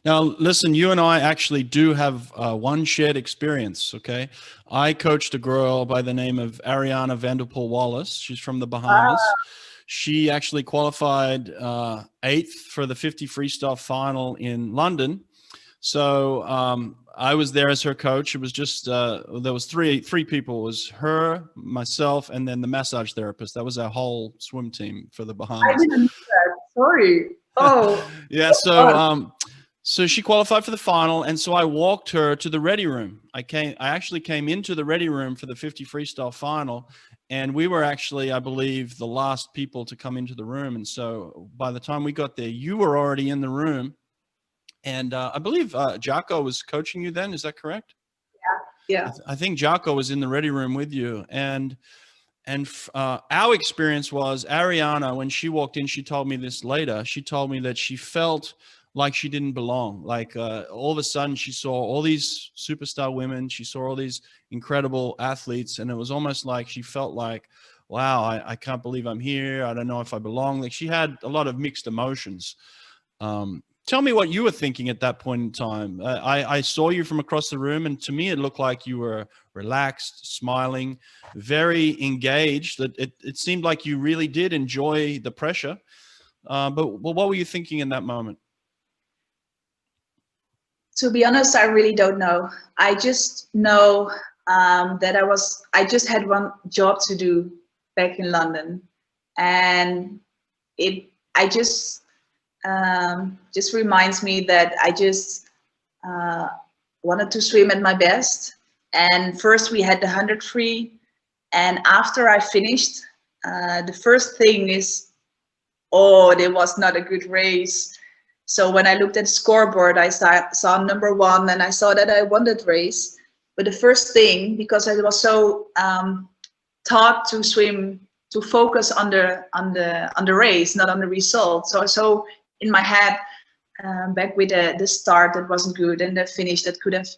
Now, listen, you and I actually do have one shared experience, okay? I coached a girl by the name of Ariana Vanderpool Wallace. She's from the Bahamas. She actually qualified eighth for the 50 freestyle final in London. So I was there as her coach. It was just there was three people. It was her, myself, and then the massage therapist. That was our whole swim team for the I Bahamas. didn't know that. Sorry. Oh, Yeah. So she qualified for the final, and so I walked her to the ready room. I actually came into the ready room for the 50 freestyle final, and we were actually, I believe, the last people to come into the room. And so by the time we got there, you were already in the room. And I believe Jocko was coaching you then. Is that correct? yeah. I think Jocko was in the ready room with you. And our experience was Ariana, when she walked in, she told me this later. She told me that she felt like she didn't belong. Like all of a sudden, she saw all these superstar women. She saw all these incredible athletes. And it was almost like she felt like, wow, I can't believe I'm here. I don't know if I belong. Like she had a lot of mixed emotions. Tell me what you were thinking at that point in time. I saw you from across the room, and to me, it looked like you were relaxed, smiling, very engaged. It seemed like you really did enjoy the pressure. But what were you thinking in that moment? To be honest, I really don't know. I just know that I just had one job to do back in London, and I just reminds me that I just uh, wanted to swim at my best. And first we had the 100 free, and after I finished, the first thing is, oh, it was not a good race. So when I looked at the scoreboard, I saw number one, and I saw that I won that race. But the first thing, because I was so taught to swim, to focus on the race, not on the result. So in my head, back with the start that wasn't good, and the finish that could have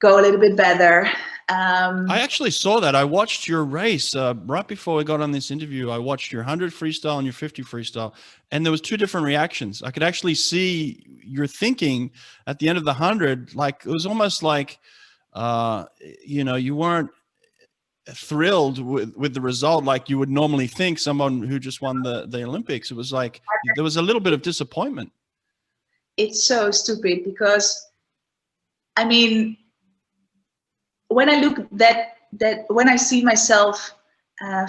go a little bit better. I actually saw that. I watched your race right before we got on this interview. I watched your 100 freestyle and your 50 freestyle, and there was two different reactions. I could actually see your thinking at the end of the 100. Like it was almost like, you weren't thrilled with the result like you would normally think someone who just won the Olympics. It was like there was a little bit of disappointment. It's so stupid because, I mean, when I look when I see myself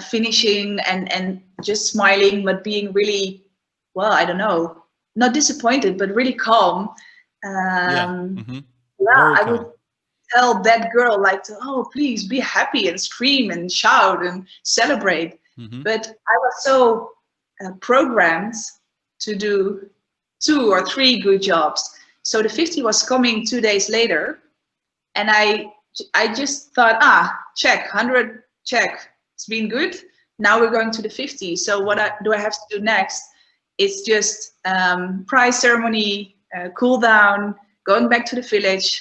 finishing and just smiling, but being really, well, I don't know, not disappointed, but really calm. Yeah. Mm-hmm. Yeah, Very I calm. would tell that girl like, oh, please be happy and scream and shout and celebrate. Mm-hmm. But I was so programmed to do 2 or 3 good jobs. So the 50 was coming 2 days later, and I just thought, check, 100, check, it's been good. Now we're going to the 50. So what do I have to do next? It's just prize ceremony, cool down, going back to the village,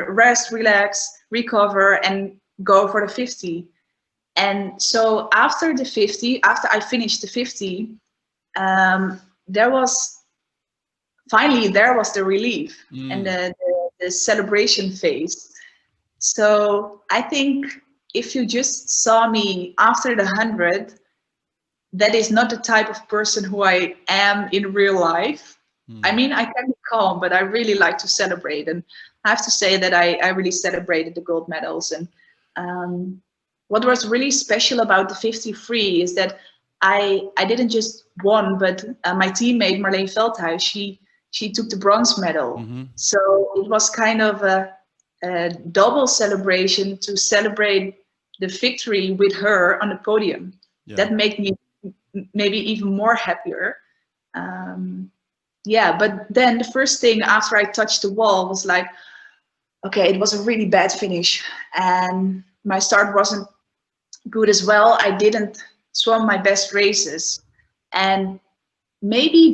rest, relax, recover, and go for the 50. And so after the 50, after I finished the 50, there was the relief and the celebration phase. So I think if you just saw me after the 100, that is not the type of person who I am in real life. I mean, I can be calm, but I really like to celebrate. And I have to say that I really celebrated the gold medals. And what was really special about the 50 free is that I didn't just won, but my teammate Marleen Veldhuis, she took the bronze medal. Mm-hmm. So it was kind of a double celebration to celebrate the victory with her on the podium. Yeah. That made me maybe even more happier. Yeah, but then the first thing after I touched the wall was like, okay, it was a really bad finish, and my start wasn't good as well. I didn't swim my best races, and maybe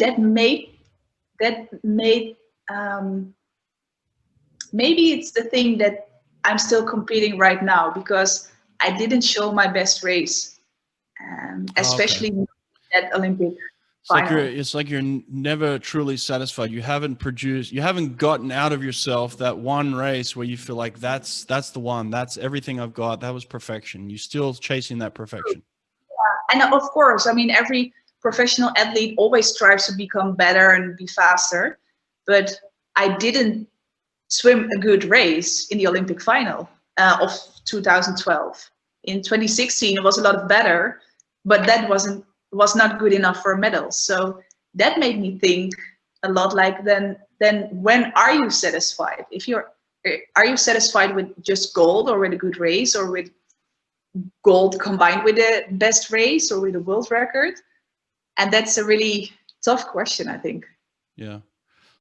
maybe it's the thing that I'm still competing right now, because I didn't show my best race, especially at Olympic. final. It's like you're never truly satisfied. You haven't gotten out of yourself that one race where you feel like that's the one, that's everything I've got, that was perfection. You're still chasing that perfection. And of course, I mean, every professional athlete always strives to become better and be faster. But I didn't swim a good race in the Olympic final of 2012. In 2016, it was a lot better, but that was not good enough for a medal. So that made me think a lot, like, then when are you satisfied? Are you satisfied with just gold, or with a good race, or with gold combined with the best race, or with a world record? And that's a really tough question, I think. Yeah.